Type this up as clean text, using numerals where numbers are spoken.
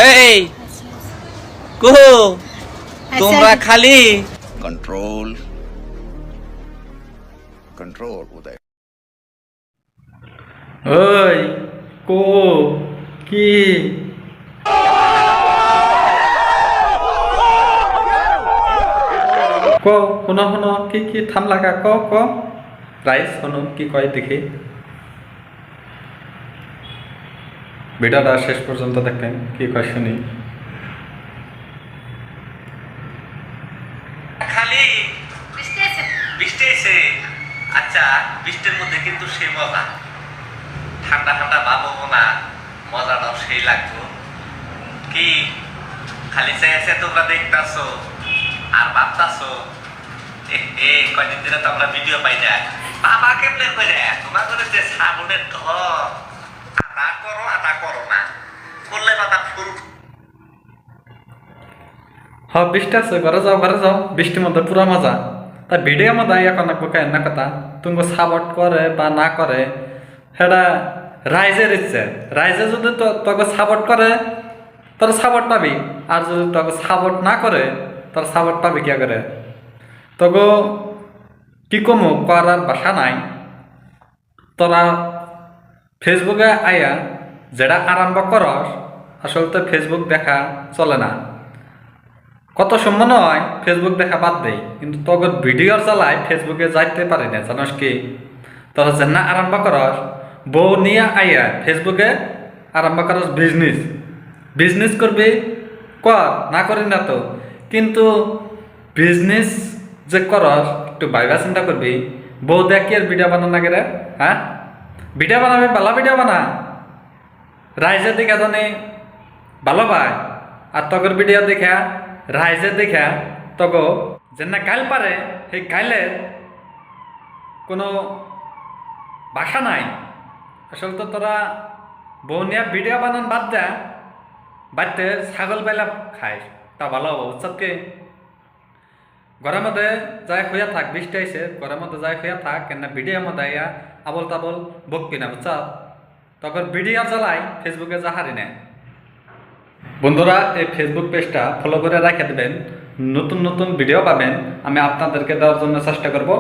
এই কো তোমরা খালি कंट्रोल कंट्रोल उदय ওই কো কি ক শুনো শুনো কি কি থাম লাগা ক রাইস শুনো কি কয় দেখি ভিডিওটা শেষ পর্যন্ত দেখবেন কি কয় শুনি খালি বৃষ্টি এসে আচ্ছা বৃষ্টির মধ্যে কিন্তু সেই মজা ঠান্ডা ঠান্ডা ভাববো না মজাটাও সেই লাগতো কি খালি চাই আছে তোমরা দেখতাছো আর ভাবতাছো এ কয়দিন ধরে তো আমরা ভিডিও পাই না বাবা কেমনে করে তোমার করে যে সাবুনের ঢর আদা করো না করলে বাবা ফুল হ্যাঁ বৃষ্টি আছে ঘরে যাও বৃষ্টির মধ্যে পুরা মজা তা ভিডিও মধ্যে এখন কেন না কথা তুমি সাপোর্ট করে বা না করে সেটা রাইজের ইচ্ছে রাইজে যদি তোকে সাপোর্ট করে তোর সাপোর্ট পাবি আর যদি তোকে সাপোর্ট না করে তোর সাপোর্ট পাবি কে করে তোকে কি কমু করার বাসা নাই তোরা ফেসবুকে আইয়া যেটা আরম্ভ করস আসলে ফেসবুক দেখা চলে না কত সম্মান হয় ফেসবুক দেখা বাদ দেই কিন্তু তখন ভিডিও চালাই ফেসবুকে যাইতে পারি না জানস কি তোরা যে না আরম্ভ করস বউ নিয়ে আইয়া ফেসবুকে আরম্ভ করস বিজনেস করবি কর না করি না তো কিন্তু বিজনেস যে করস একটু ভাইবা চিন্তা করবি বউ দেখি আর ভিডিও বানানো রে হ্যাঁ ভিডিও বানাবি ভালো ভিডিও বানা রাইজে দেখা জানি ভালো পায় আর তগর ভিডিও দেখা রাইজে দেখা তগ যে না গাইল পারে সেই গাইলের কোনো ভাষা নাই আসলে তো তোরা বৌনিয়া ভিডিও বানান বাদ দেয়া বাড়িতে ছাগল পাইলা খাই তা ভালো হবো উৎসবকে ঘরের মধ্যে যাই হইয়া থাক বৃষ্টি আইসে ঘরের মধ্যে যাই হইয়া থাক কেন ভিডিওর মধ্যে আইয়া আবল তাবল বকবি না বুঝছ তখন ভিডিও চালাই ফেসবুকে যাহারি না বন্ধুরা এই ফেসবুক পেজটা ফলো করে রেখে দেবেন নতুন নতুন ভিডিও পাবেন আমি আপনাদেরকে দেওয়ার জন্য চেষ্টা করব